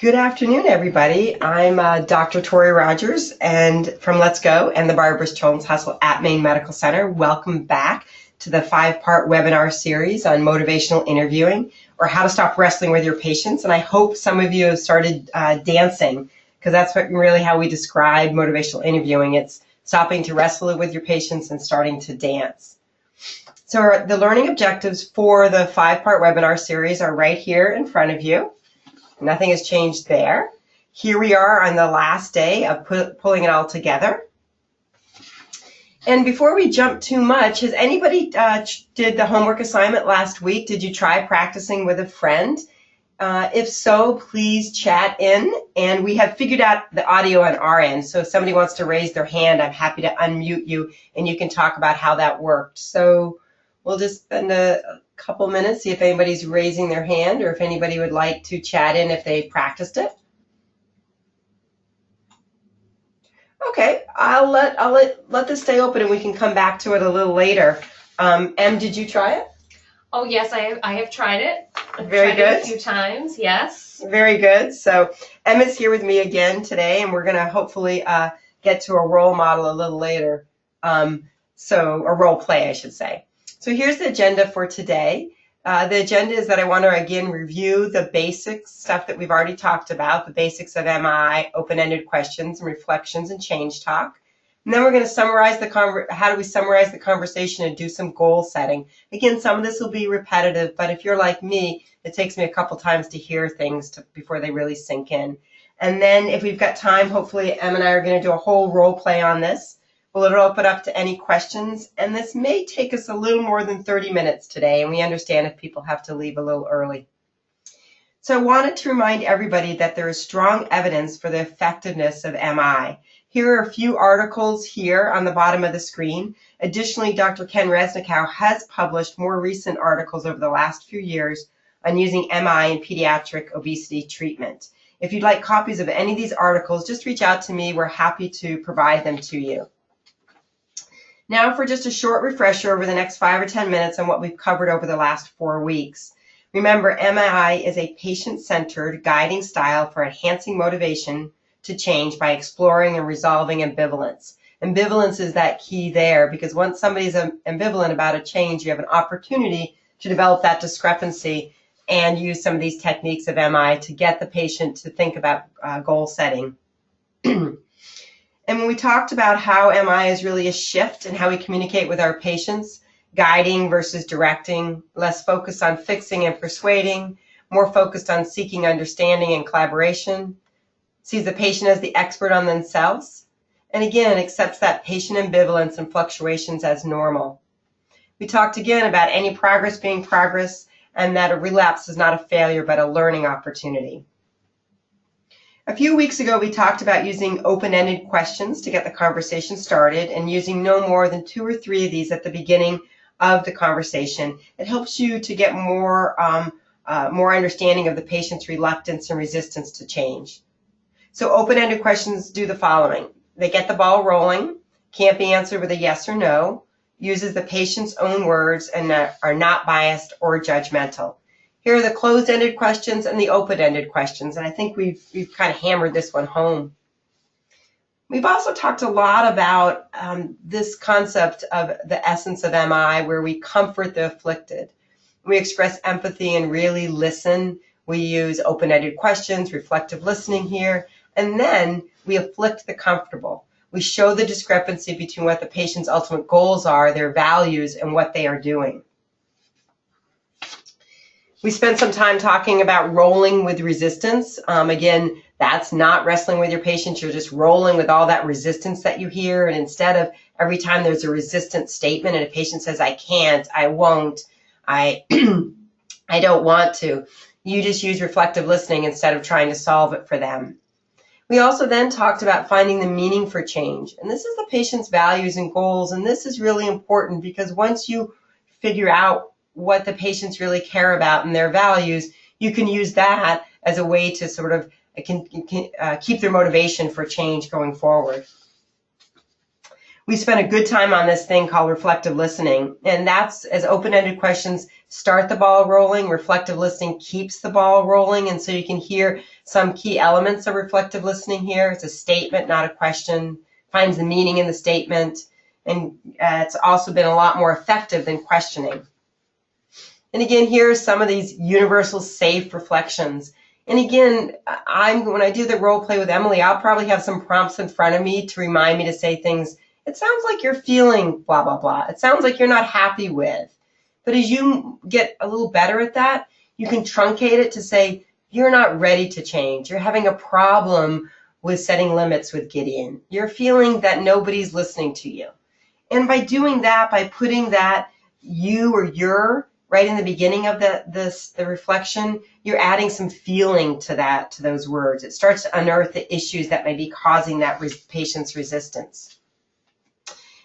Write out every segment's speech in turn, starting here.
Good afternoon, everybody. I'm Dr. Tori Rogers and from Let's Go and the Barbara Children's Hospital at Maine Medical Center. Welcome back to the 5-part webinar series on motivational interviewing, or how to stop wrestling with your patients. And I hope some of you have started dancing, because that's really how we describe motivational interviewing. It's stopping to wrestle with your patients and starting to dance. So the learning objectives for the 5-part webinar series are right here in front of you. Nothing has changed there. Here we are on the last day of pulling it all together. And before we jump too much, has anybody did the homework assignment last week? Did you try practicing with a friend? If so, please chat in. And we have figured out the audio on our end. So if somebody wants to raise their hand, I'm happy to unmute you and you can talk about how that worked. So we'll just spend a couple minutes, see if anybody's raising their hand or if anybody would like to chat in if they practiced it. Okay, I'll let this stay open and we can come back to it a little later. Em, did you try it? Oh yes, I have tried it. Very good. A few times, yes. Very good. So Emma's here with me again today, and we're going to hopefully get to a role model a little later. So a role play, I should say. So here's the agenda for today. The agenda is that I want to again review the basic stuff that we've already talked about, the basics of MI, open-ended questions and reflections and change talk. And then we're going to summarize how do we summarize the conversation and do some goal setting. Again, some of this will be repetitive, but if you're like me, it takes me a couple times to hear things before they really sink in. And then if we've got time, hopefully Em and I are going to do a whole role play on this. We'll open up to any questions, and this may take us a little more than 30 minutes today, and we understand if people have to leave a little early. So I wanted to remind everybody that there is strong evidence for the effectiveness of MI. Here are a few articles here on the bottom of the screen. Additionally, Dr. Ken Resnickow has published more recent articles over the last few years on using MI in pediatric obesity treatment. If you'd like copies of any of these articles, just reach out to me. We're happy to provide them to you. Now for just a short refresher over the next 5 or 10 minutes on what we've covered over the last 4 weeks. Remember, MI is a patient-centered guiding style for enhancing motivation to change by exploring and resolving ambivalence. Ambivalence is that key there, because once somebody's ambivalent about a change, you have an opportunity to develop that discrepancy and use some of these techniques of MI to get the patient to think about goal setting. And when we talked about how MI is really a shift in how we communicate with our patients, guiding versus directing, less focused on fixing and persuading, more focused on seeking understanding and collaboration, sees the patient as the expert on themselves, and again, accepts that patient ambivalence and fluctuations as normal. We talked again about any progress being progress, and that a relapse is not a failure but a learning opportunity. A few weeks ago, we talked about using open-ended questions to get the conversation started and using no more than 2 or 3 of these at the beginning of the conversation. It helps you to get more understanding of the patient's reluctance and resistance to change. So open-ended questions do the following. They get the ball rolling, can't be answered with a yes or no, uses the patient's own words, and are not biased or judgmental. Here are the closed-ended questions and the open-ended questions, and I think we've kind of hammered this one home. We've also talked a lot about this concept of the essence of MI, where we comfort the afflicted. We express empathy and really listen. We use open-ended questions, reflective listening here, and then we afflict the comfortable. We show the discrepancy between what the patient's ultimate goals are, their values, and what they are doing. We spent some time talking about rolling with resistance. Again, that's not wrestling with your patient. You're just rolling with all that resistance that you hear. And instead of every time there's a resistant statement and a patient says, I can't, I won't, I don't want to, you just use reflective listening instead of trying to solve it for them. We also then talked about finding the meaning for change. And this is the patient's values and goals. And this is really important because once you figure out what the patients really care about and their values, you can use that as a way to sort of keep their motivation for change going forward. We spent a good time on this thing called reflective listening, and that's as open-ended questions start the ball rolling. Reflective listening keeps the ball rolling, and so you can hear some key elements of reflective listening here. It's a statement, not a question. Finds the meaning in the statement, and it's also been a lot more effective than questioning. And again, here are some of these universal safe reflections. And again, when I do the role play with Emily, I'll probably have some prompts in front of me to remind me to say things. It sounds like you're feeling blah, blah, blah. It sounds like you're not happy with. But as you get a little better at that, you can truncate it to say, you're not ready to change. You're having a problem with setting limits with Gideon. You're feeling that nobody's listening to you. And by doing that, by putting that you or your right in the beginning of the reflection, you're adding some feeling to those words. It starts to unearth the issues that may be causing that patient's resistance.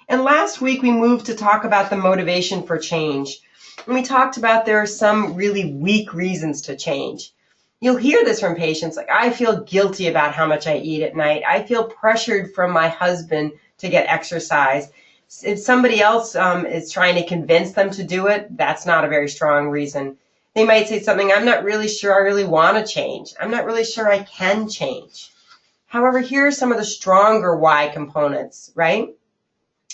And last week we moved to talk about the motivation for change. And we talked about there are some really weak reasons to change. You'll hear this from patients, like, I feel guilty about how much I eat at night. I feel pressured from my husband to get exercise. If somebody else is trying to convince them to do it, that's not a very strong reason. They might say something, I'm not really sure I really want to change. I'm not really sure I can change. However, here are some of the stronger why components, right?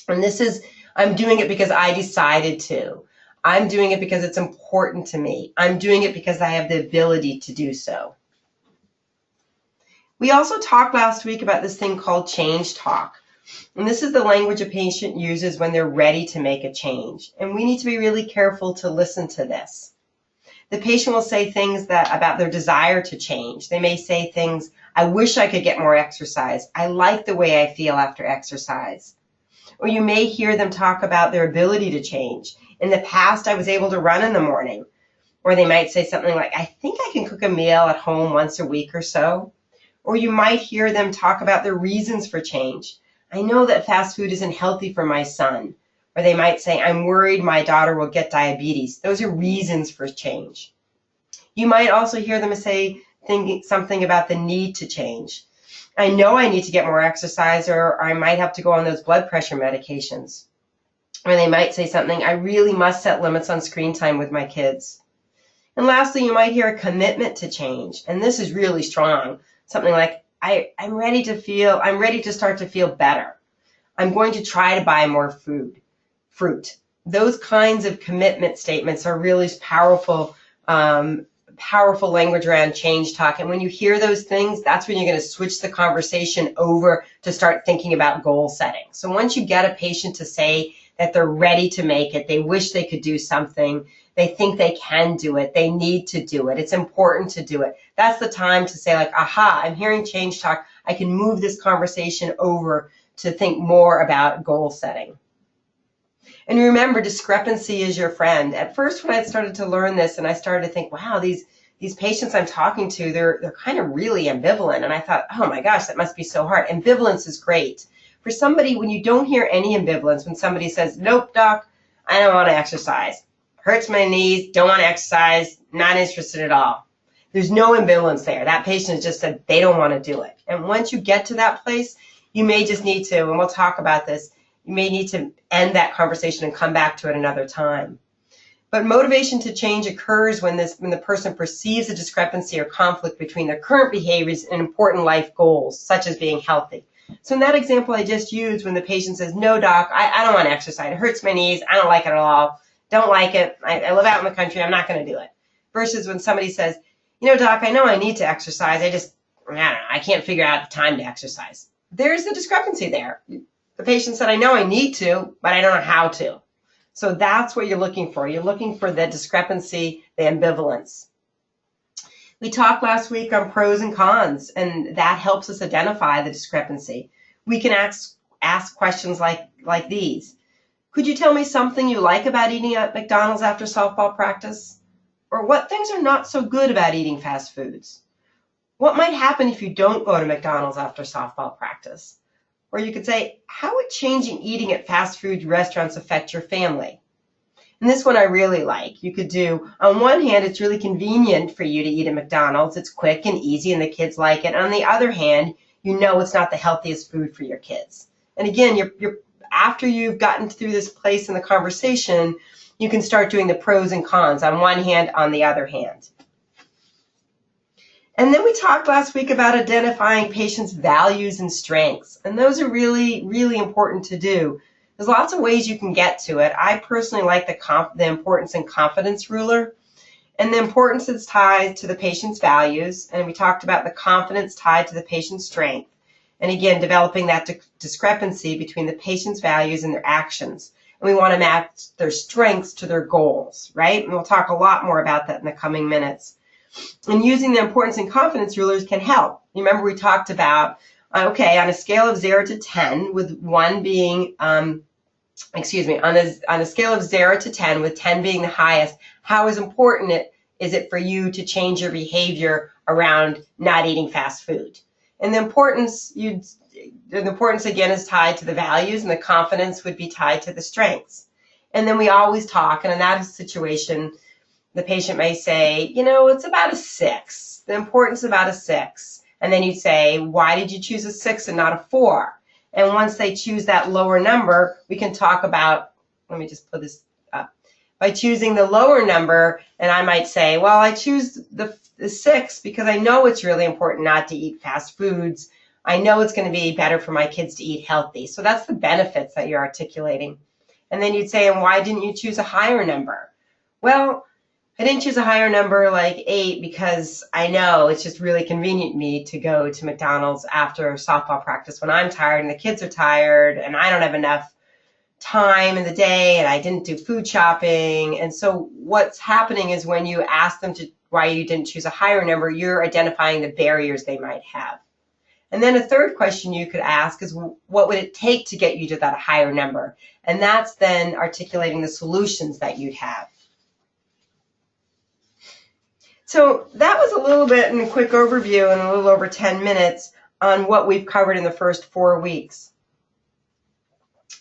And this is, I'm doing it because I decided to. I'm doing it because it's important to me. I'm doing it because I have the ability to do so. We also talked last week about this thing called change talk. And this is the language a patient uses when they're ready to make a change. And we need to be really careful to listen to this. The patient will say things about their desire to change. They may say things, I wish I could get more exercise. I like the way I feel after exercise. Or you may hear them talk about their ability to change. In the past, I was able to run in the morning. Or they might say something like, I think I can cook a meal at home once a week or so. Or you might hear them talk about their reasons for change. I know that fast food isn't healthy for my son. Or they might say, I'm worried my daughter will get diabetes. Those are reasons for change. You might also hear them say something about the need to change. I know I need to get more exercise, or I might have to go on those blood pressure medications. Or they might say something, I really must set limits on screen time with my kids. And lastly, you might hear a commitment to change. And this is really strong. Something like, I'm ready to start to feel better. I'm going to try to buy more fruit. Those kinds of commitment statements are really powerful language around change talk. And when you hear those things, that's when you're going to switch the conversation over to start thinking about goal setting. So once you get a patient to say that they're ready to make it, they wish they could do something, they think they can do it, they need to do it, it's important to do it, that's the time to say, like, aha, I'm hearing change talk. I can move this conversation over to think more about goal setting. And remember, discrepancy is your friend. At first, when I started to learn this and I started to think, wow, these patients I'm talking to, they're kind of really ambivalent. And I thought, oh my gosh, that must be so hard. Ambivalence is great. For somebody, when you don't hear any ambivalence, when somebody says, nope, doc, I don't want to exercise. Hurts my knees, don't want to exercise, not interested at all. There's no ambivalence there. That patient has just said they don't want to do it. And once you get to that place, you may just need to, and we'll talk about this, you may need to end that conversation and come back to it another time. But motivation to change occurs when the person perceives a discrepancy or conflict between their current behaviors and important life goals, such as being healthy. So in that example I just used, when the patient says, no, doc, I don't want to exercise. It hurts my knees. I don't like it at all. Don't like it. I live out in the country. I'm not going to do it. Versus when somebody says, you know, doc, I know I need to exercise. I don't know, I can't figure out the time to exercise. There's the discrepancy there. The patient said, I know I need to, but I don't know how to. So that's what you're looking for. You're looking for the discrepancy, the ambivalence. We talked last week on pros and cons, and that helps us identify the discrepancy. We can ask questions like these. Could you tell me something you like about eating at McDonald's after softball practice? Or what things are not so good about eating fast foods? What might happen if you don't go to McDonald's after softball practice? Or you could say, how would changing eating at fast food restaurants affect your family? And this one I really like. You could do, on one hand, it's really convenient for you to eat at McDonald's. It's quick and easy and the kids like it. On the other hand, you know it's not the healthiest food for your kids. And again, after you've gotten through this place in the conversation, you can start doing the pros and cons on one hand, on the other hand. And then we talked last week about identifying patients' values and strengths. And those are really, really important to do. There's lots of ways you can get to it. I personally like the importance and confidence ruler. And the importance is tied to the patient's values. And we talked about the confidence tied to the patient's strength. And again, developing that discrepancy between the patient's values and their actions. And we want to match their strengths to their goals, right? And we'll talk a lot more about that in the coming minutes. And using the importance and confidence rulers can help. Remember we talked about, okay, on a scale of 0 to 10, with 1 being, on a scale of 0 to 10, with 10 being the highest, how important is it for you to change your behavior around not eating fast food? And the importance again is tied to the values, and the confidence would be tied to the strengths. And then we always talk, and in that situation, the patient may say, it's about a 6. The importance is about a 6. And then you'd say, why did you choose a 6 and not a 4? And once they choose that lower number, we can talk about, let me just put this up. By choosing the lower number, and I might say, well, I choose the 6 because I know it's really important not to eat fast foods. I know it's going to be better for my kids to eat healthy. So that's the benefits that you're articulating. And then you'd say, and why didn't you choose a higher number? Well, I didn't choose a higher number like 8 because I know it's just really convenient to me to go to McDonald's after softball practice when I'm tired and the kids are tired and I don't have enough time in the day and I didn't do food shopping. And so what's happening is when you ask them why you didn't choose a higher number, you're identifying the barriers they might have. And then a third question you could ask is, what would it take to get you to that higher number? And that's then articulating the solutions that you'd have. So that was a little bit in a quick overview in a little over 10 minutes on what we've covered in the first 4 weeks.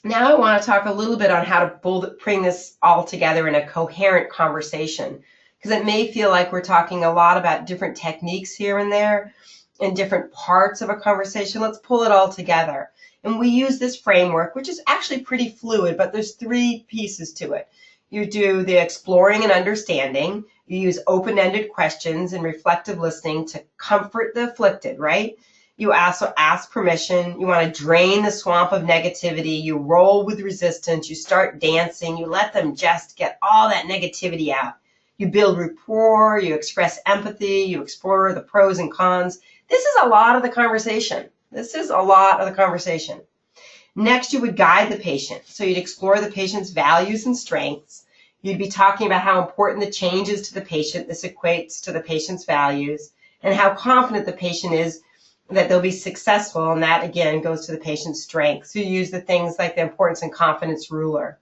Now I want to talk a little bit on how to bring this all together in a coherent conversation, because it may feel like we're talking a lot about different techniques here and there and different parts of a conversation. Let's pull it all together. And we use this framework, which is actually pretty fluid, but there's 3 pieces to it. You do the exploring and understanding. You use open-ended questions and reflective listening to comfort the afflicted, right? You also ask permission. You want to drain the swamp of negativity. You roll with resistance. You start dancing. You let them just get all that negativity out. You build rapport. You express empathy. You explore the pros and cons. This is a lot of the conversation. Next, you would guide the patient. So you'd explore the patient's values and strengths. You'd be talking about how important the change is to the patient. This equates to the patient's values, and how confident the patient is that they'll be successful. And that, again, goes to the patient's strengths. So you use the things like the importance and confidence ruler.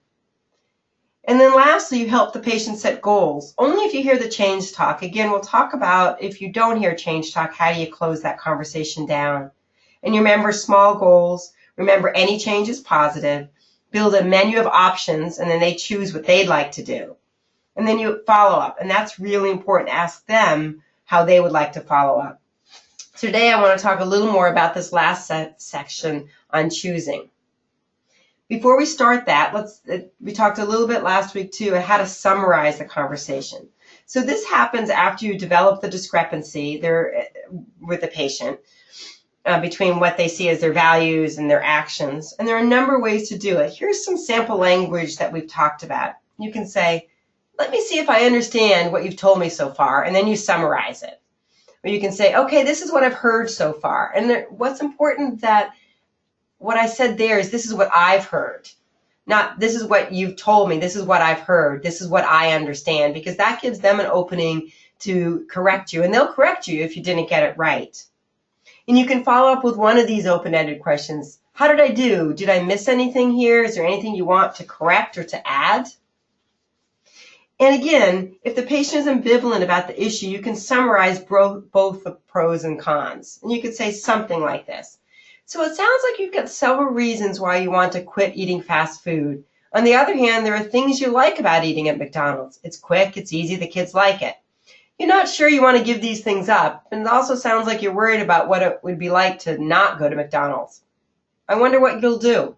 And then lastly, you help the patient set goals. Only if you hear the change talk. Again, we'll talk about if you don't hear change talk, how do you close that conversation down? And you remember small goals. Remember, any change is positive. Build a menu of options, and then they choose what they'd like to do. And then you follow up, and that's really important. Ask them how they would like to follow up. Today, I want to talk a little more about this last section on choosing. Before we start that, we talked a little bit last week, too, on how to summarize the conversation. So this happens after you develop the discrepancy there with the patient. Between what they see as their values and their actions. And there are a number of ways to do it. Here's some sample language that we've talked about. You can say, let me see if I understand what you've told me so far, and then you summarize it. Or you can say, okay, this is what I've heard so far. And what's important that what I said there is this is what I've heard. Not this is what you've told me, this is what I've heard, this is what I understand, because that gives them an opening to correct you. And they'll correct you if you didn't get it right. And you can follow up with one of these open-ended questions. How did I do? Did I miss anything here? Is there anything you want to correct or to add? And again, if the patient is ambivalent about the issue, you can summarize both the pros and cons. And you could say something like this. So it sounds like you've got several reasons why you want to quit eating fast food. On the other hand, there are things you like about eating at McDonald's. It's quick, it's easy, the kids like it. You're not sure you want to give these things up, and it also sounds like you're worried about what it would be like to not go to McDonald's. I wonder what you'll do.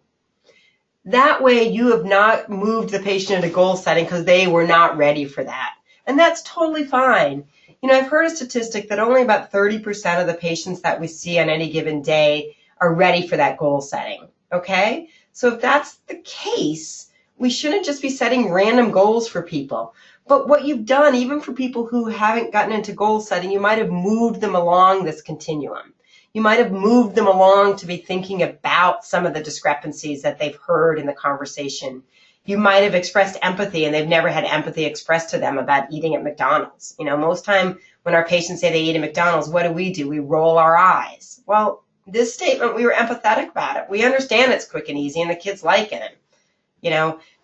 That way you have not moved the patient into goal setting because they were not ready for that. And that's totally fine. I've heard a statistic that only about 30% of the patients that we see on any given day are ready for that goal setting, okay? So if that's the case, we shouldn't just be setting random goals for people. But what you've done, even for people who haven't gotten into goal setting, you might have moved them along this continuum. You might have moved them along to be thinking about some of the discrepancies that they've heard in the conversation. You might have expressed empathy and they've never had empathy expressed to them about eating at McDonald's. Most time when our patients say they eat at McDonald's, what do? We roll our eyes. Well, this statement, we were empathetic about it. We understand it's quick and easy and the kids like it.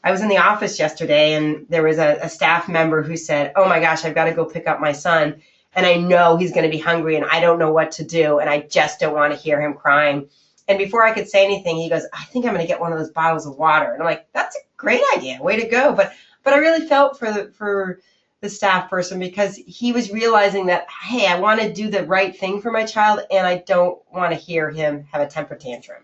I was in the office yesterday and there was a staff member who said, oh my gosh, I've got to go pick up my son. And I know he's going to be hungry and I don't know what to do. And I just don't want to hear him crying. And before I could say anything, he goes, I think I'm going to get one of those bottles of water. And I'm like, that's a great idea. Way to go. But I really felt for the staff person because he was realizing that, hey, I want to do the right thing for my child and I don't want to hear him have a temper tantrum.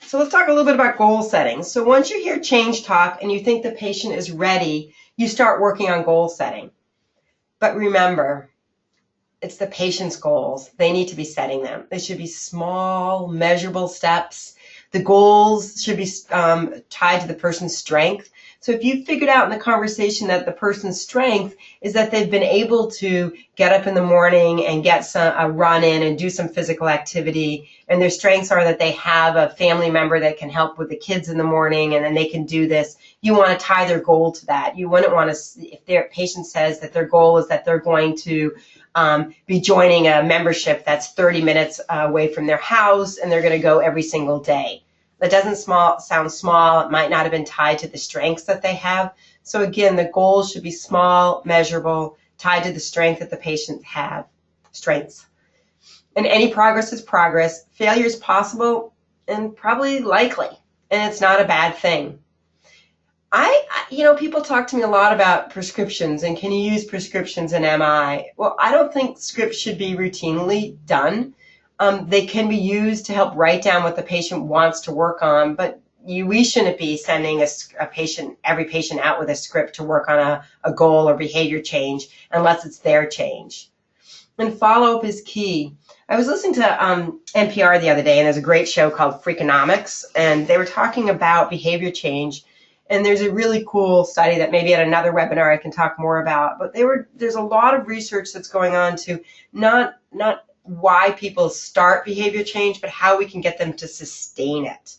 So let's talk a little bit about goal setting. So once you hear change talk and you think the patient is ready, you start working on goal setting. But remember, it's the patient's goals. They need to be setting them. They should be small, measurable steps. The goals should be tied to the person's strength. So if you figured out in the conversation that the person's strength is that they've been able to get up in the morning and get a run in and do some physical activity, and their strengths are that they have a family member that can help with the kids in the morning and then they can do this, you want to tie their goal to that. You wouldn't want to, if their patient says that their goal is that they're going to be joining a membership that's 30 minutes away from their house and they're going to go every single day. That doesn't sound small. It might not have been tied to the strengths that they have. So again, the goals should be small, measurable, tied to the strength that the patient have, strengths. And any progress is progress. Failure is possible and probably likely, and it's not a bad thing. People talk to me a lot about prescriptions and can you use prescriptions in MI? Well, I don't think scripts should be routinely done. They can be used to help write down what the patient wants to work on, but we shouldn't be sending every patient out with a script to work on a goal or behavior change unless it's their change. And follow-up is key. I was listening to NPR the other day, and there's a great show called Freakonomics, and they were talking about behavior change. And there's a really cool study that maybe at another webinar I can talk more about. But there's a lot of research that's going on to not why people start behavior change, but how we can get them to sustain it,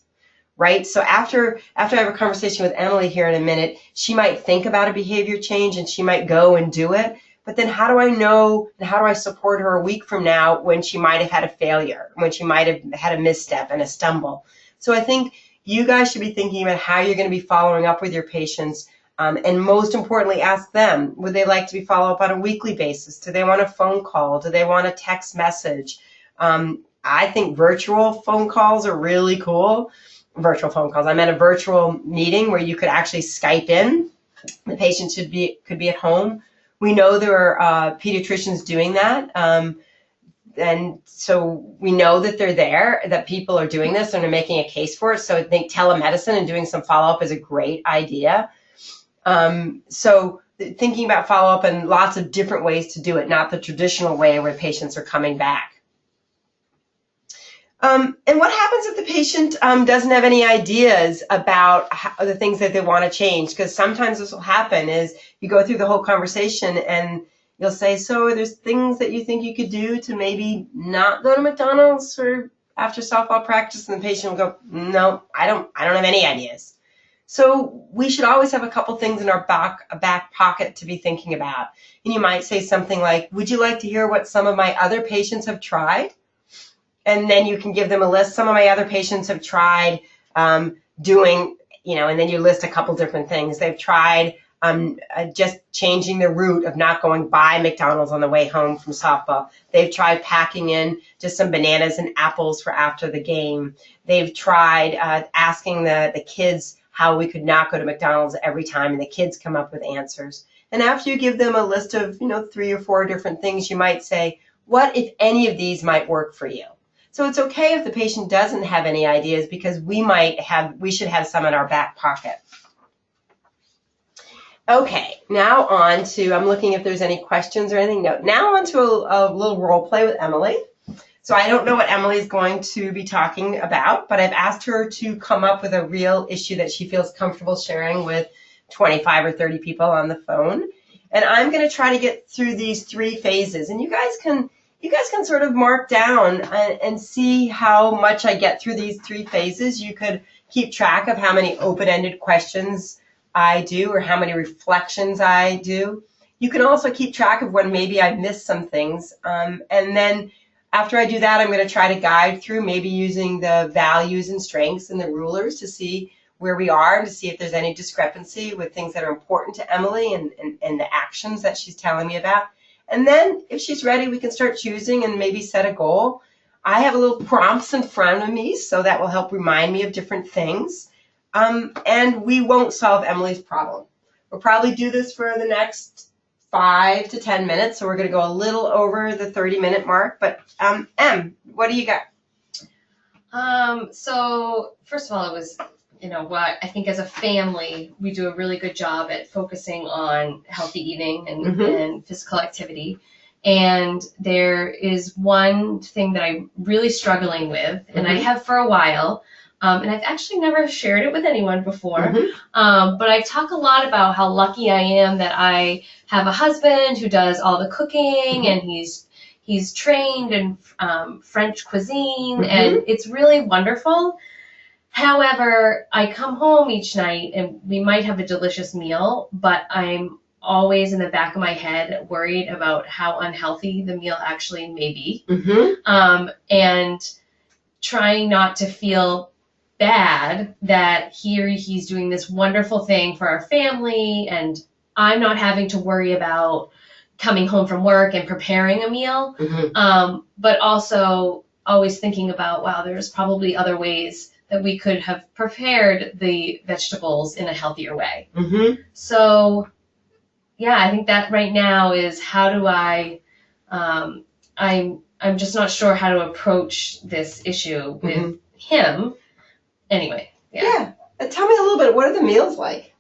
right? So after I have a conversation with Emily here in a minute, she might think about a behavior change and she might go and do it. But then how do I know and how do I support her a week from now when she might have had a failure, when she might have had a misstep and a stumble? So I think you guys should be thinking about how you're going to be following up with your patients. And most importantly, ask them, would they like to be followed up on a weekly basis? Do they want a phone call? Do they want a text message? I think virtual phone calls are really cool. Virtual phone calls. I meant a virtual meeting where you could actually Skype in. The patient could be at home. We know there are pediatricians doing that. And so we know that they're there, that people are doing this and are making a case for it. So I think telemedicine and doing some follow-up is a great idea. So thinking about follow-up and lots of different ways to do it, not the traditional way where patients are coming back. And what happens if the patient doesn't have any ideas about the things that they want to change? Because sometimes this will happen is you go through the whole conversation and you'll say, so there's things that you think you could do to maybe not go to McDonald's or after softball practice, and the patient will go, no, I don't have any ideas. So we should always have a couple things in our back pocket to be thinking about. And you might say something like, would you like to hear what some of my other patients have tried? And then you can give them a list. Some of my other patients have tried doing, and then you list a couple different things. They've tried just changing the route of not going by McDonald's on the way home from softball. They've tried packing in just some bananas and apples for after the game. They've tried asking the kids how we could not go to McDonald's every time, and the kids come up with answers. And after you give them a list of 3 or 4 different things, you might say, what if any of these might work for you? So it's okay if the patient doesn't have any ideas because we should have some in our back pocket. Okay, now on to, I'm looking if there's any questions or anything. No, now on to a little role play with Emily. So I don't know what Emily's going to be talking about, but I've asked her to come up with a real issue that she feels comfortable sharing with 25 or 30 people on the phone. And I'm going to try to get through these 3 phases. And you guys can sort of mark down and see how much I get through these 3 phases. You could keep track of how many open-ended questions I do or how many reflections I do. You can also keep track of when maybe I missed some things. And then after I do that, I'm going to try to guide through maybe using the values and strengths and the rulers to see where we are and to see if there's any discrepancy with things that are important to Emily and the actions that she's telling me about. And then if she's ready, we can start choosing and maybe set a goal. I have a little prompts in front of me, so that will help remind me of different things. And we won't solve Emily's problem. We'll probably do this for the next 5 to 10 minutes, so we're going to go a little over the 30-minute mark. But Em, what do you got? So first of all, it was, what I think as a family, we do a really good job at focusing on healthy eating and physical activity. And there is one thing that I'm really struggling with, and I have for a while, and I've actually never shared it with anyone before, but I talk a lot about how lucky I am that I have a husband who does all the cooking, and he's trained in French cuisine, and it's really wonderful. However, I come home each night, and we might have a delicious meal, but I'm always in the back of my head worried about how unhealthy the meal actually may be, and trying not to feel bad that he's doing this wonderful thing for our family and I'm not having to worry about coming home from work and preparing a meal, but also always thinking about, wow, there's probably other ways that we could have prepared the vegetables in a healthier way. So yeah, I think that right now is how do I'm just not sure how to approach this issue with him. Anyway, yeah. Tell me a little bit. What are the meals like?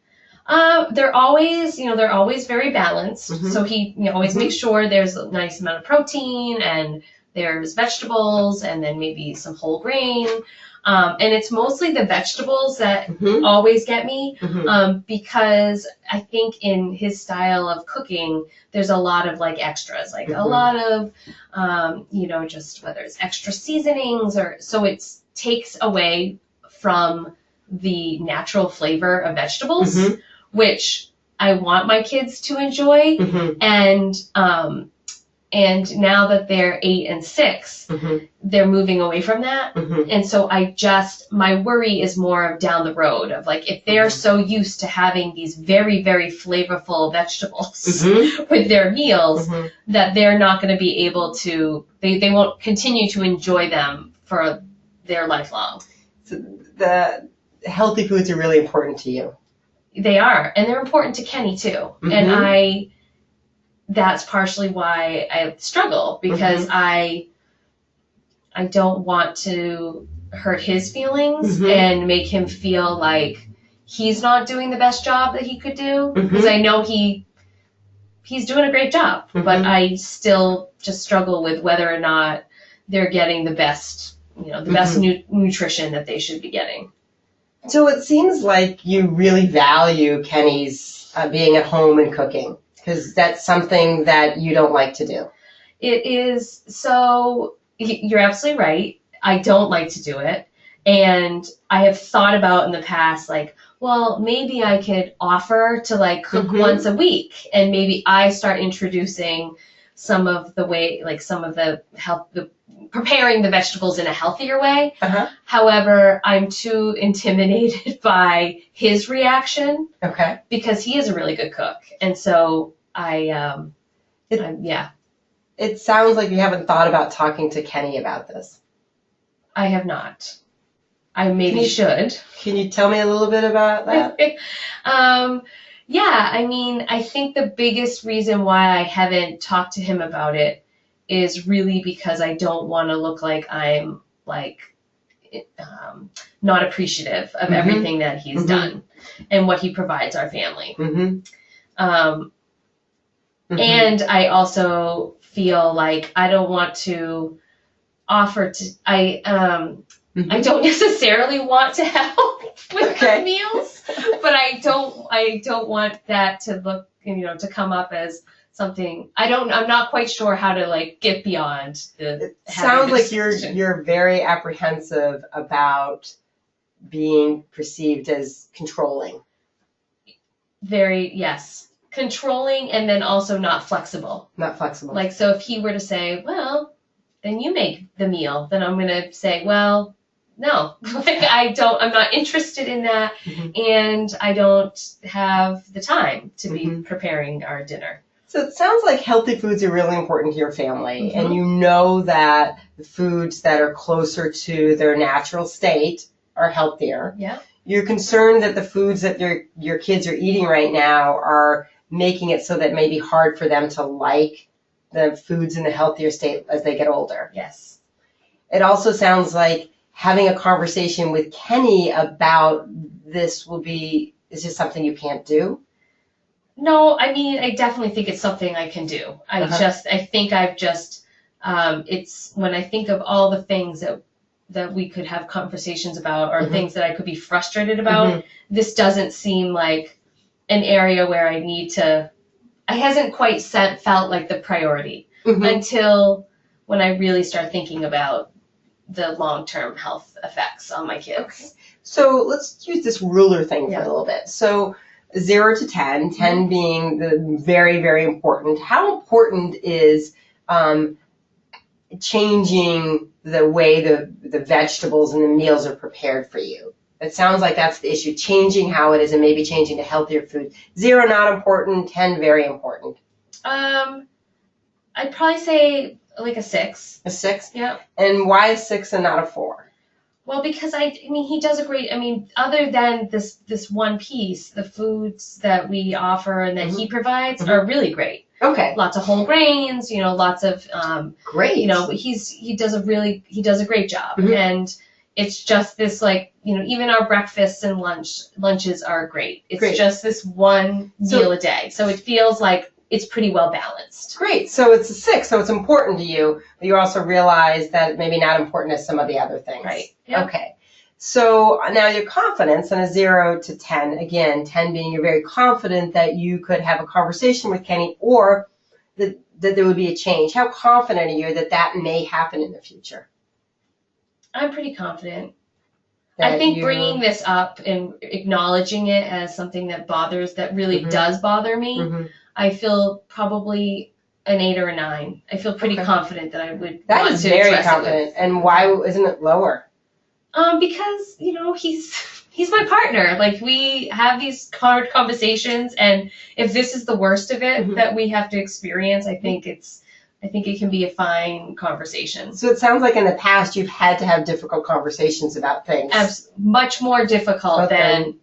They're always very balanced. So he always makes sure there's a nice amount of protein and there's vegetables and then maybe some whole grain. And it's mostly the vegetables that always get me, because I think in his style of cooking, there's a lot of like extras, like a lot of, just whether it's extra seasonings so it takes away from the natural flavor of vegetables, which I want my kids to enjoy. And now that they're 8 and 6, they're moving away from that. And so my worry is more of down the road of like, if they're so used to having these very, very flavorful vegetables with their meals, that they're not going to be able to, they won't continue to enjoy them for their lifelong. So the healthy foods are really important to you. They are, and they're important to Kenny too. And that's partially why I struggle, because I don't want to hurt his feelings and make him feel like he's not doing the best job that he could do, because I know he's doing a great job, but I still just struggle with whether or not they're getting the best, the best nutrition that they should be getting. So it seems like you really value Kenny's being at home and cooking, because that's something that you don't like to do. It is. So you're absolutely right. I don't like to do it. And I have thought about in the past, like, well, maybe I could offer to like cook once a week, and maybe I start introducing some of the way, like some of the preparing the vegetables in a healthier way. However, I'm too intimidated by his reaction. Because he is a really good cook. And so It sounds like you haven't thought about talking to Kenny about this. I have not. I maybe should. Can you tell me a little bit about that? Yeah, I mean, I think the biggest reason why I haven't talked to him about it is really because I don't want to look like I'm like not appreciative of everything that he's done and what he provides our family. And I also feel like I don't want to offer to, I don't necessarily want to help with the meals, but I don't want that to look, to come up as something. I'm not quite sure how to like get beyond the. It sounds like you're very apprehensive about being perceived as controlling. Yes. Controlling, and then also not flexible. Not flexible. Like, so if he were to say, well, then you make the meal, then I'm going to say, well, no, like I'm not interested in that, and I don't have the time to be preparing our dinner. So it sounds like healthy foods are really important to your family, and you know that the foods that are closer to their natural state are healthier. Yeah. You're concerned that the foods that your kids are eating right now are making it so that it may be hard for them to like the foods in the healthier state as they get older. Yes. It also sounds like having a conversation with Kenny about this is just something you can't do. No, I mean, I definitely think it's something I can do. I think I've just, it's when I think of all the things that we could have conversations about, or things that I could be frustrated about, this doesn't seem like an area where it hasn't quite felt like the priority until when I really start thinking about the long-term health effects on my kids. Okay. So let's use this ruler thing for a little bit. So 0 to 10, 10 being the very, very important. How important is changing the way the vegetables and the meals are prepared for you? It sounds like that's the issue, changing how it is and maybe changing to healthier food. 0, not important. 10, very important. I'd probably say like a 6. A 6? Yeah. And why a 6 and not a 4? Well, because he does a great, other than this one piece, the foods that we offer and that he provides are really great. Okay. Lots of whole grains, lots of, great. He does a great job. And it's just this even our breakfasts and lunches are great. It's just this one meal a day. So it feels like it's pretty well balanced. Great. So it's a 6, so it's important to you, but you also realize that maybe not important as some of the other things. Right. Yeah. Okay. So now your confidence on a 0 to 10, again, 10 being you're very confident that you could have a conversation with Kenny or that there would be a change. How confident are you that may happen in the future? I'm pretty confident. I think bringing this up and acknowledging it as something that really does bother me, I feel probably an 8 or a 9. I feel pretty confident that I would. That is very confident. And why isn't it lower? Because he's my partner. Like, we have these hard conversations, and if this is the worst of it that we have to experience, I think it can be a fine conversation. So it sounds like in the past you've had to have difficult conversations about things. Much more difficult than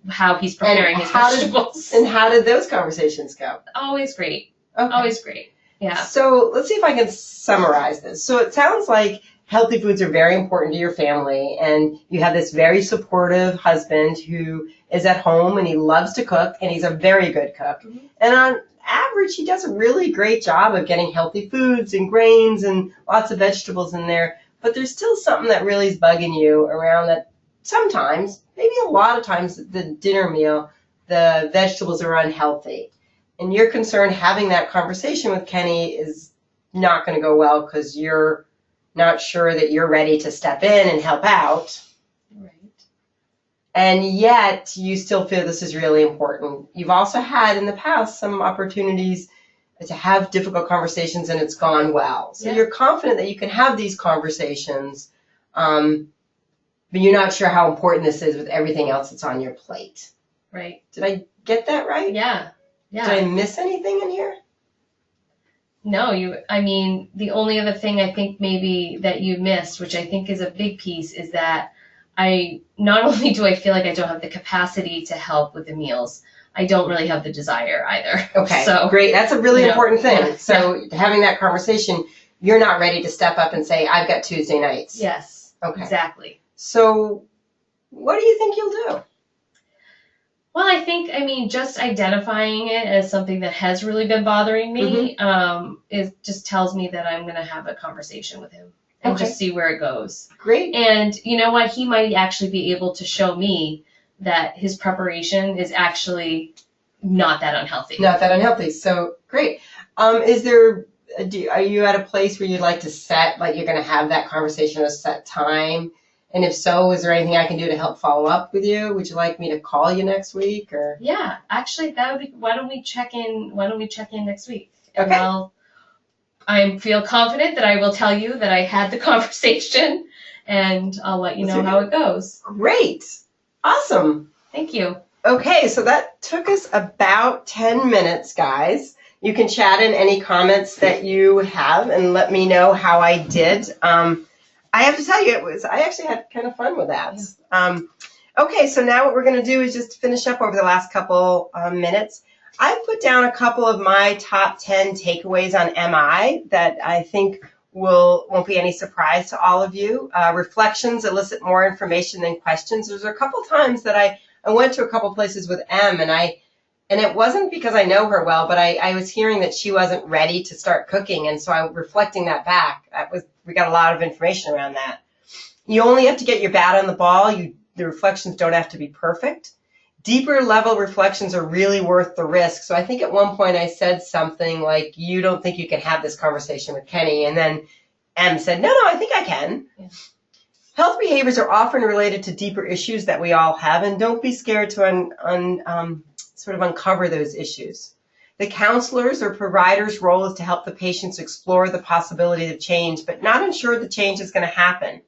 how he's preparing his vegetables. And how did those conversations go? Always great. Okay. Always great. Yeah. So let's see if I can summarize this. So it sounds like healthy foods are very important to your family, and you have this very supportive husband who is at home and he loves to cook, and he's a very good cook. And on average, he does a really great job of getting healthy foods and grains and lots of vegetables in there. But there's still something that really is bugging you around that sometimes, maybe a lot of times, the dinner meal, the vegetables are unhealthy. And you're concerned having that conversation with Kenny is not going to go well because you're not sure that you're ready to step in and help out. Right. And yet you still feel this is really important. You've also had in the past some opportunities to have difficult conversations and it's gone well. So you're confident that you can have these conversations, but you're not sure how important this is with everything else that's on your plate. Right. Did I get that right? Yeah. Yeah. Did I miss anything in here? No, the only other thing I think maybe that you missed, which I think is a big piece, is that not only do I feel like I don't have the capacity to help with the meals, I don't really have the desire either. Okay, so great. That's a really important thing. So having that conversation, you're not ready to step up and say, I've got Tuesday nights. Yes. Okay. Exactly. So what do you think you'll do? Well, I mean, just identifying it as something that has really been bothering me, it just tells me that I'm going to have a conversation with him and just see where it goes. Great. And you know what? He might actually be able to show me that his preparation is actually not that unhealthy. Not that unhealthy. So great. Are you at a place where you'd like to set, like you're going to have that conversation at a set time? And if so, is there anything I can do to help follow up with you? Would you like me to call you next week, or? Yeah, actually, that would be. Why don't we check in next week? Okay. And I feel confident that I will tell you that I had the conversation, and I'll let you know how it goes. Great. Awesome. Thank you. Okay, so that took us about 10 minutes, guys. You can chat in any comments that you have and let me know how I did. I have to tell you, I actually had kind of fun with that. Yeah. Okay, so now what we're going to do is just finish up over the last couple minutes. I put down a couple of my top 10 takeaways on MI that I think won't be any surprise to all of you. Reflections elicit more information than questions. There's a couple times that I went to a couple places with M, and it wasn't because I know her well, but I was hearing that she wasn't ready to start cooking, and so I'm reflecting that back. We got a lot of information around that. You only have to get your bat on the ball. The reflections don't have to be perfect. Deeper level reflections are really worth the risk. So I think at one point I said something like, you don't think you can have this conversation with Kenny, and then M said, no, I think I can. Yeah. Health behaviors are often related to deeper issues that we all have, and don't be scared to sort of uncover those issues. The counselor's or provider's role is to help the patients explore the possibility of change, but not ensure the change is going to happen.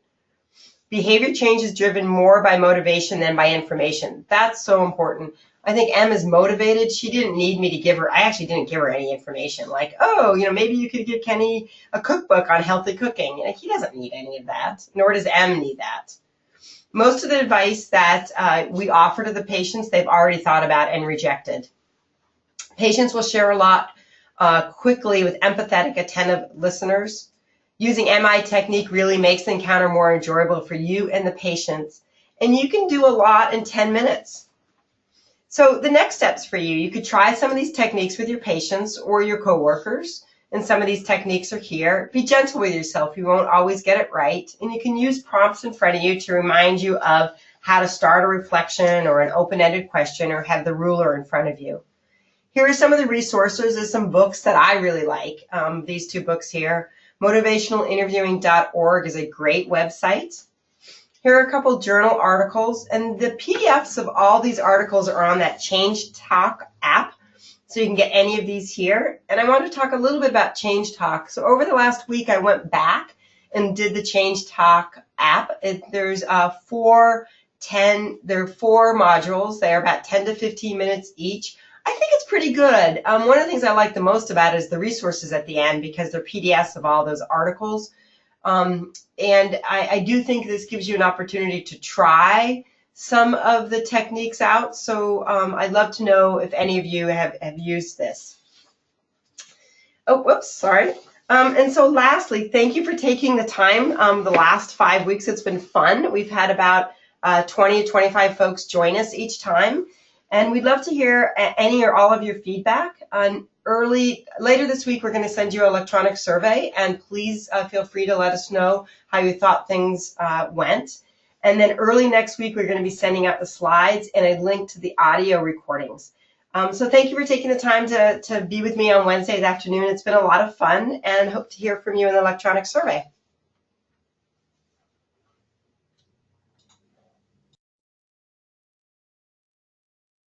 Behavior change is driven more by motivation than by information. That's so important. I think Em is motivated. She didn't need me to give her, I actually didn't give her any information like, maybe you could give Kenny a cookbook on healthy cooking. He doesn't need any of that, nor does Em need that. Most of the advice that we offer to the patients, they've already thought about and rejected. Patients will share a lot quickly with empathetic, attentive listeners. Using MI technique really makes the encounter more enjoyable for you and the patients. And you can do a lot in 10 minutes. So the next steps for you could try some of these techniques with your patients or your coworkers. And some of these techniques are here. Be gentle with yourself. You won't always get it right. And you can use prompts in front of you to remind you of how to start a reflection or an open-ended question, or have the ruler in front of you. Here are some of the resources. There's some books that I really like. These two books here. Motivationalinterviewing.org is a great website. Here are a couple journal articles, and the PDFs of all these articles are on that Change Talk app, so you can get any of these here. And I want to talk a little bit about Change Talk. So over the last week, I went back and did the Change Talk app. There's 4 modules. They're about 10 to 15 minutes each. I think it's pretty good. One of the things I like the most about it is the resources at the end, because they're PDFs of all those articles. And I do think this gives you an opportunity to try some of the techniques out. So I'd love to know if any of you have used this. Oh, whoops, sorry. And so lastly, thank you for taking the time. The last 5 weeks, it's been fun. We've had about 20 to 25 folks join us each time. And we'd love to hear any or all of your feedback. Later this week, we're going to send you an electronic survey, and please feel free to let us know how you thought things went. And then early next week, we're going to be sending out the slides and a link to the audio recordings. So thank you for taking the time to be with me on Wednesday afternoon. It's been a lot of fun, and hope to hear from you in the electronic survey.